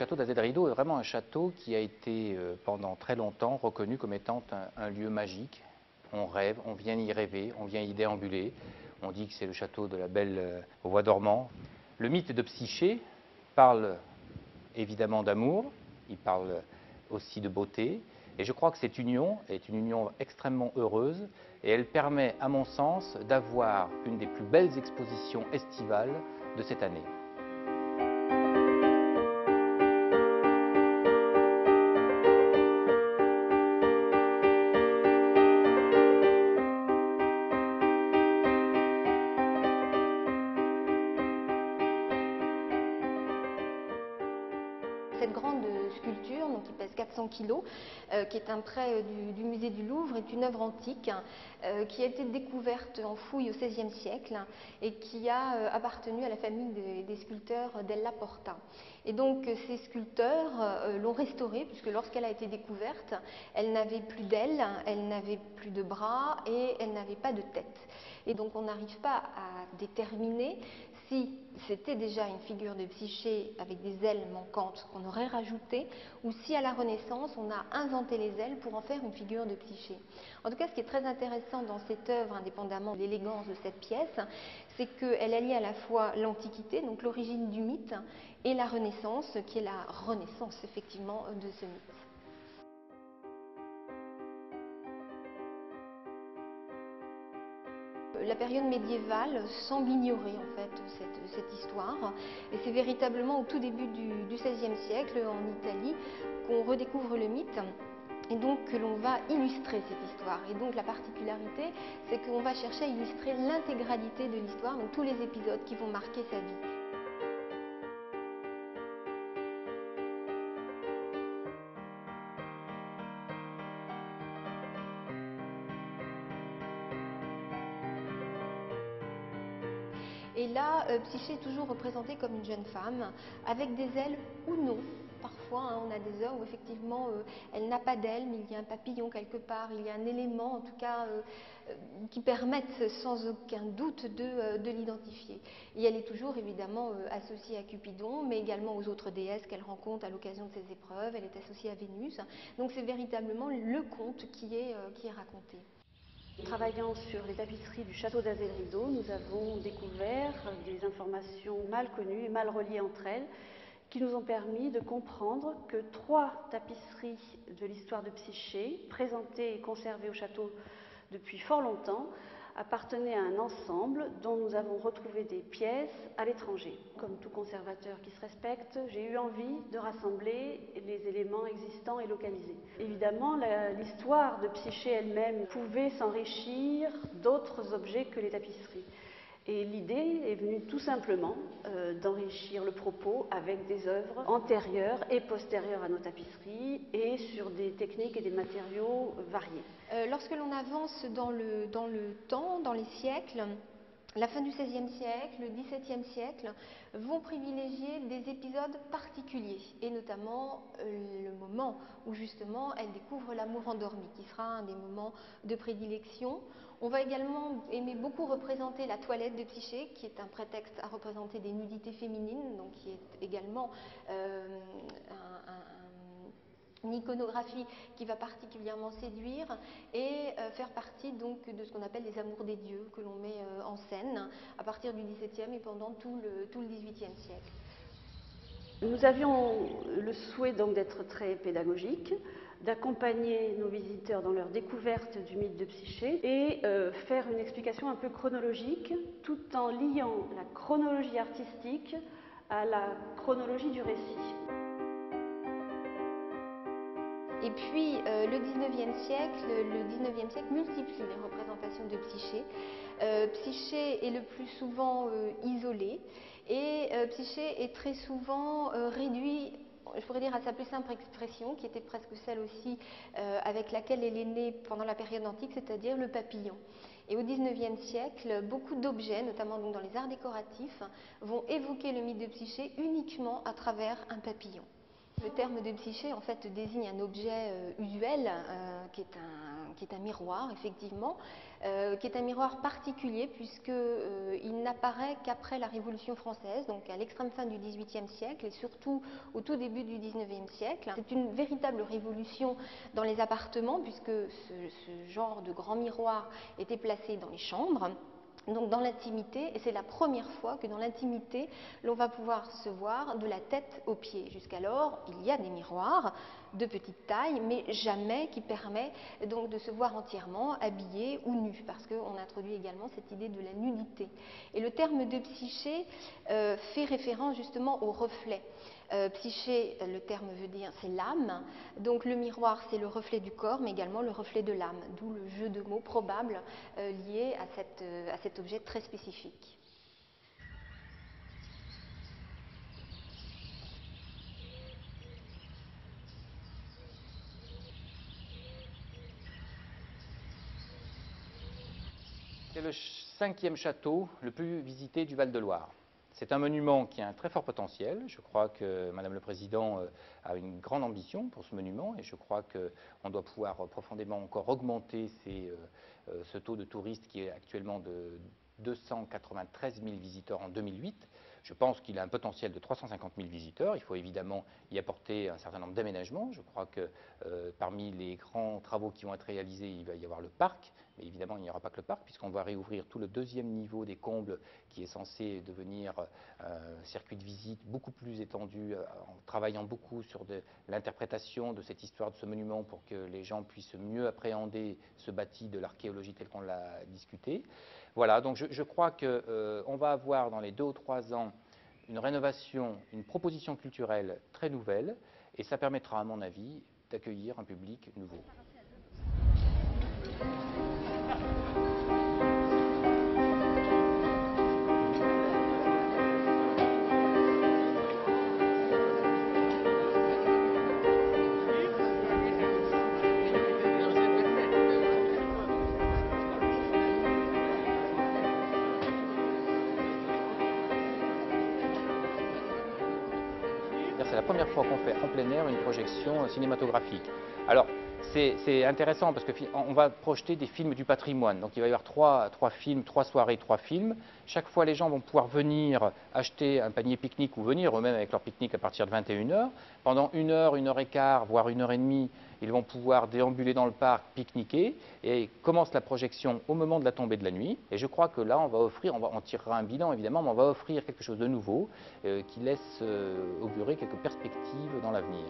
château d'Azedderido est vraiment un château qui a été pendant très longtemps reconnu comme étant un lieu magique. On rêve, on vient y rêver, on vient y déambuler. On dit que c'est le château de la Belle au Bois dormant. Le mythe de Psyché parle évidemment d'amour, il parle aussi de beauté. Et je crois que cette union est une union extrêmement heureuse et elle permet, à mon sens, d'avoir une des plus belles expositions estivales de cette année. Cette grande sculpture, donc, qui pèse 400 kg, qui est un prêt du musée du Louvre, est une œuvre antique qui a été découverte en fouille au XVIe siècle et qui a appartenu à la famille des sculpteurs Della Porta. Et donc ces sculpteurs l'ont restaurée puisque lorsqu'elle a été découverte, elle n'avait plus d'ailes, elle n'avait plus de bras et elle n'avait pas de tête. Et donc on n'arrive pas à déterminer si c'était déjà une figure de Psyché avec des ailes manquantes qu'on aurait rajoutées, ou si à la Renaissance on a inventé les ailes pour en faire une figure de Psyché. En tout cas, ce qui est très intéressant dans cette œuvre, indépendamment de l'élégance de cette pièce, c'est qu'elle allie à la fois l'Antiquité, donc l'origine du mythe, et la Renaissance, qui est la renaissance effectivement de ce mythe. La période médiévale semble ignorer en fait cette histoire et c'est véritablement au tout début du XVIe siècle en Italie qu'on redécouvre le mythe et donc que l'on va illustrer cette histoire. Et donc la particularité, c'est qu'on va chercher à illustrer l'intégralité de l'histoire, donc tous les épisodes qui vont marquer sa vie. Et là, Psyché est toujours représentée comme une jeune femme, avec des ailes ou non. Parfois, on a des heures où effectivement, elle n'a pas d'ailes, mais il y a un papillon quelque part, il y a un élément en tout cas qui permettent sans aucun doute de l'identifier. Et elle est toujours évidemment associée à Cupidon, mais également aux autres déesses qu'elle rencontre à l'occasion de ses épreuves. Elle est associée à Vénus. Donc c'est véritablement le conte qui est raconté. Travaillant sur les tapisseries du château d'Azedderido, nous avons découvert des informations mal connues et mal reliées entre elles qui nous ont permis de comprendre que 3 tapisseries de l'histoire de Psyché, présentées et conservées au château depuis fort longtemps, appartenaient à un ensemble dont nous avons retrouvé des pièces à l'étranger. Comme tout conservateur qui se respecte, j'ai eu envie de rassembler les éléments existants et localisés. Évidemment, l'histoire de Psyché elle-même pouvait s'enrichir d'autres objets que les tapisseries. Et l'idée est venue tout simplement d'enrichir le propos avec des œuvres antérieures et postérieures à nos tapisseries et sur des techniques et des matériaux variés. Lorsque l'on avance dans le temps, dans les siècles, la fin du XVIe siècle, le XVIIe siècle vont privilégier des épisodes particuliers et notamment le moment où justement elle découvre l'amour endormi qui sera un des moments de prédilection. On va également aimer beaucoup représenter la toilette de Psyché qui est un prétexte à représenter des nudités féminines, donc qui est également une iconographie qui va particulièrement séduire et faire partie donc de ce qu'on appelle les amours des dieux que l'on met en scène à partir du XVIIe et pendant tout le XVIIIe siècle. Nous avions le souhait donc d'être très pédagogique, d'accompagner nos visiteurs dans leur découverte du mythe de Psyché et faire une explication un peu chronologique tout en liant la chronologie artistique à la chronologie du récit. Et puis le 19e siècle multiplie les représentations de Psyché. Psyché est le plus souvent isolé et Psyché est très souvent réduit, je pourrais dire, à sa plus simple expression, qui était presque celle aussi avec laquelle elle est née pendant la période antique, c'est-à-dire le papillon. Et au XIXe siècle, beaucoup d'objets, notamment donc dans les arts décoratifs, vont évoquer le mythe de Psyché uniquement à travers un papillon. Le terme de Psyché en fait désigne un objet usuel qui est un miroir, effectivement, qui est un miroir particulier puisqu'il n'apparaît qu'après la Révolution française, donc à l'extrême fin du XVIIIe siècle et surtout au tout début du XIXe siècle. C'est une véritable révolution dans les appartements puisque ce genre de grand miroir était placé dans les chambres. Donc dans l'intimité, et c'est la première fois que dans l'intimité, l'on va pouvoir se voir de la tête aux pieds. Jusqu'alors, il y a des miroirs de petite taille, mais jamais qui permet donc de se voir entièrement habillé ou nu, parce qu'on introduit également cette idée de la nudité. Et le terme de psyché fait référence justement au reflet. Psyché, le terme veut dire c'est l'âme, donc le miroir c'est le reflet du corps mais également le reflet de l'âme, d'où le jeu de mots probable lié à cet objet très spécifique. C'est le 5e château le plus visité du Val-de-Loire. C'est un monument qui a un très fort potentiel. Je crois que Madame le Président a une grande ambition pour ce monument et je crois qu'on doit pouvoir profondément encore augmenter ce taux de touristes qui est actuellement de 293 000 visiteurs en 2008. Je pense qu'il a un potentiel de 350 000 visiteurs. Il faut évidemment y apporter un certain nombre d'aménagements. Je crois que parmi les grands travaux qui vont être réalisés, il va y avoir le parc. Mais évidemment, il n'y aura pas que le parc, puisqu'on va réouvrir tout le 2e niveau des combles, qui est censé devenir un circuit de visite beaucoup plus étendu, en travaillant beaucoup sur l'interprétation de cette histoire de ce monument pour que les gens puissent mieux appréhender ce bâti de l'archéologie tel qu'on l'a discuté. Voilà, donc je crois qu'on va avoir dans les 2 ou 3 ans une rénovation, une proposition culturelle très nouvelle, et ça permettra, à mon avis, d'accueillir un public nouveau. C'est la première fois qu'on fait en plein air une projection cinématographique. Alors, c'est intéressant parce qu'on va projeter des films du patrimoine. Donc, il va y avoir 3 films, 3 soirées, 3 films. Chaque fois, les gens vont pouvoir venir acheter un panier pique-nique ou venir eux-mêmes avec leur pique-nique à partir de 21 h. Pendant 1 heure, 1 heure et quart, voire 1 heure et demie, ils vont pouvoir déambuler dans le parc, pique-niquer. Et commence la projection au moment de la tombée de la nuit. Et je crois que là, on tirera un bilan évidemment, mais on va offrir quelque chose de nouveau qui laisse augurer quelques perspectives dans l'avenir.